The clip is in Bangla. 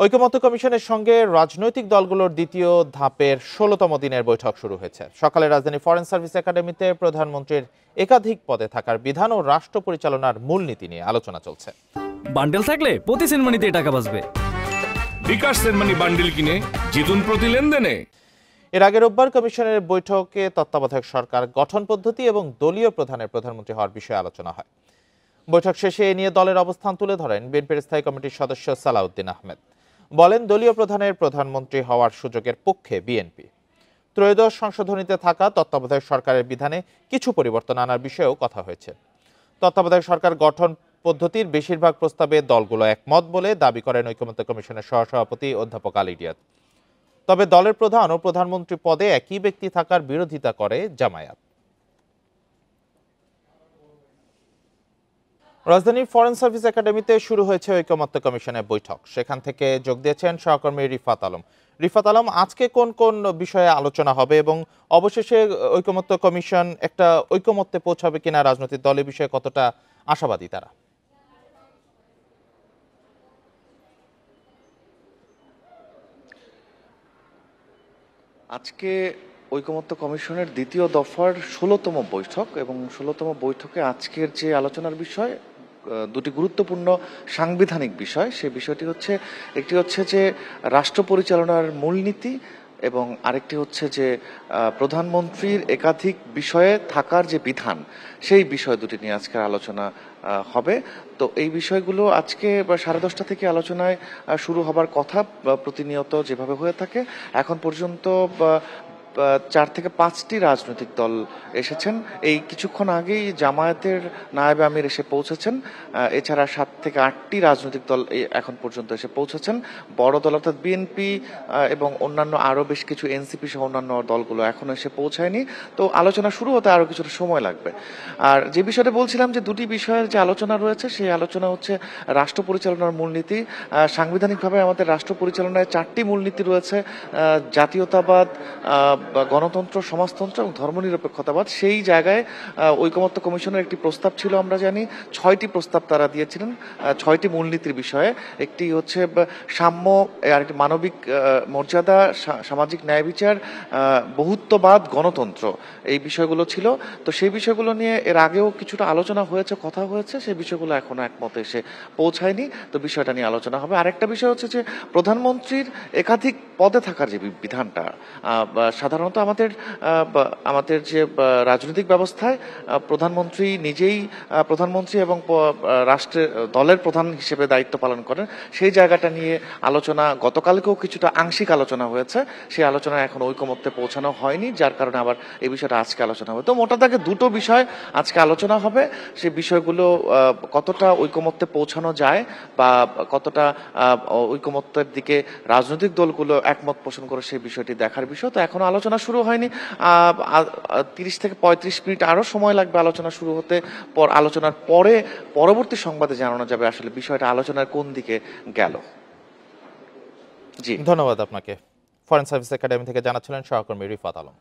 ঐকমত্য কমিশনের সঙ্গে রাজনৈতিক দলগুলোর দ্বিতীয় ধাপের ১৬তম দিনের বৈঠক শুরু হয়েছে। সকালে রাজধানী ফরেন সার্ভিস একাডেমিতে প্রধানমন্ত্রীর একাধিক পদে থাকার বিধান ও রাষ্ট্র পরিচালনার মূলনীতি নিয়ে আলোচনা চলছে। বান্ডেল থাকলে প্রতি সেনমানিতে টাকা বাঁচবে। বিকাশ সেনমানি বান্ডেল কিনে জিতুন প্রতি লেনদেনে। এর আগে রোববার কমিশনের বৈঠকে তত্ত্বাবধায়ক সরকার গঠন পদ্ধতি এবং দলীয় প্রধানের প্রধানমন্ত্রী হওয়ার বিষয়ে আলোচনা হয়। বৈঠক শেষে এ নিয়ে দলের অবস্থান তুলে ধরেন বিএনপির স্থায়ী কমিটির সদস্য সালাউদ্দিন আহমেদ। বলেন, দলীয় প্রধানের প্রধানমন্ত্রী হওয়ার সুযোগের পক্ষে বিএনপি। ত্রয়োদশ সংশোধনীতে থাকা তত্ত্বাবধায়ক সরকারের বিধানে কিছু পরিবর্তন আনার বিষয়েও কথা হয়েছে। তত্ত্বাবধায়ক সরকার গঠন পদ্ধতির বেশিরভাগ প্রস্তাবে দলগুলো একমত বলে দাবি করেন ঐকমত্য কমিশনের সহসভাপতি অধ্যাপক আলী রিয়াদ। তবে দলের প্রধান ও প্রধানমন্ত্রী পদে একই ব্যক্তি থাকার বিরোধিতা করে জামায়াত। রাজধানীর ফরেন সার্ভিস একাডেমিতে শুরু হয়েছে ঐকমত্য কমিশনের বৈঠক। সেখান থেকে যোগ দিয়েছেন সহকর্মী রিফাত আলম। রিফাত আলম, আজকে কোন কোন বিষয়ে আলোচনা হবে এবং অবশেষে ঐকমত্য কমিশন একটা ঐকমত্যে পৌঁছাবে কিনা, রাজনৈতিক দলের বিষয়ে কতটা আশাবাদী তারা? আজকে ঐকমত্য কমিশনের দ্বিতীয় দফার ১৬তম বৈঠক, এবং ১৬তম বৈঠকে আজকের যে আলোচনার বিষয় দুটি গুরুত্বপূর্ণ সাংবিধানিক বিষয়। সেই বিষয়টি হচ্ছে, একটি হচ্ছে যে রাষ্ট্র পরিচালনার মূলনীতি, এবং আরেকটি হচ্ছে যে প্রধানমন্ত্রীর একাধিক বিষয়ে থাকার যে বিধান, সেই বিষয় দুটি নিয়ে আজকের আলোচনা হবে। তো এই বিষয়গুলো আজকে 10:30 থেকে আলোচনায় শুরু হবার কথা, প্রতিনিয়ত যেভাবে হয়ে থাকে। এখন পর্যন্ত 4 থেকে 5টি রাজনৈতিক দল এসেছেন। এই কিছুক্ষণ আগেই জামায়াতের নায়েবে আমির এসে পৌঁছেছেন। এছাড়া 7 থেকে 8টি রাজনৈতিক দল এখন পর্যন্ত এসে পৌঁছেছেন। বড় দল অর্থাৎ বিএনপি এবং অন্যান্য আরও বেশ কিছু এনসিপি সহ অন্যান্য দলগুলো এখনো এসে পৌঁছায়নি। তো আলোচনা শুরু হতে আরও কিছুটা সময় লাগবে। আর যে বিষয়টা বলছিলাম, যে দুটি বিষয়ের যে আলোচনা রয়েছে, সেই আলোচনা হচ্ছে রাষ্ট্র পরিচালনার মূলনীতি। সাংবিধানিকভাবে আমাদের রাষ্ট্র পরিচালনায় 4টি মূলনীতি রয়েছে: জাতীয়তাবাদ, গণতন্ত্র, সমাজতন্ত্র এবং ধর্মনিরপেক্ষতাবাদ। সেই জায়গায় ঐকমত্য কমিশনের একটি প্রস্তাব ছিল, আমরা জানি 6টি প্রস্তাব তারা দিয়েছিলেন 6টি মূলনীতির বিষয়ে। একটি হচ্ছে সাম্য, আরেকটি মানবিক মর্যাদা, সামাজিক ন্যায় বিচার, বহুত্ববাদ, গণতন্ত্র, এই বিষয়গুলো ছিল। তো সেই বিষয়গুলো নিয়ে এর আগেও কিছুটা আলোচনা হয়েছে, কথা হয়েছে। সেই বিষয়গুলো এখনো একমতে এসে পৌঁছায়নি। তো বিষয়টা নিয়ে আলোচনা হবে। আরেকটা বিষয় হচ্ছে যে প্রধানমন্ত্রীর একাধিক পদে থাকার যে বিধানটা, সাধারণত আমাদের যে রাজনৈতিক ব্যবস্থায় প্রধানমন্ত্রী নিজেই প্রধানমন্ত্রী এবং রাষ্ট্রের দলের প্রধান হিসেবে দায়িত্ব পালন করেন। সেই জায়গাটা নিয়ে আলোচনা গতকালকেও কিছুটা আংশিক আলোচনা হয়েছে। সেই আলোচনা এখন ঐকমত্যে পৌঁছানো হয়নি, যার কারণে আবার এই বিষয়টা আজকে আলোচনা হবে। তো মোটা দাগে দুটো বিষয় আজকে আলোচনা হবে। সেই বিষয়গুলো কতটা ঐকমত্যে পৌঁছানো যায় বা কতটা ঐকমত্যের দিকে রাজনৈতিক দলগুলো একমত পোষণ করে, সেই বিষয়টি দেখার বিষয়। তো এখনো আলোচনা শুরু হয়নি। 30 থেকে 35 মিনিট আরো সময় লাগবে আলোচনা শুরু হতে। আলোচনার পরে পরবর্তী সংবাদে জানানো যাবে আসলে বিষয়টা আলোচনার কোন দিকে গেল। জি, ধন্যবাদ আপনাকে। ফরেন সার্ভিস একাডেমি থেকে জানাচ্ছিলেন সহকর্মী রিফাত আলম।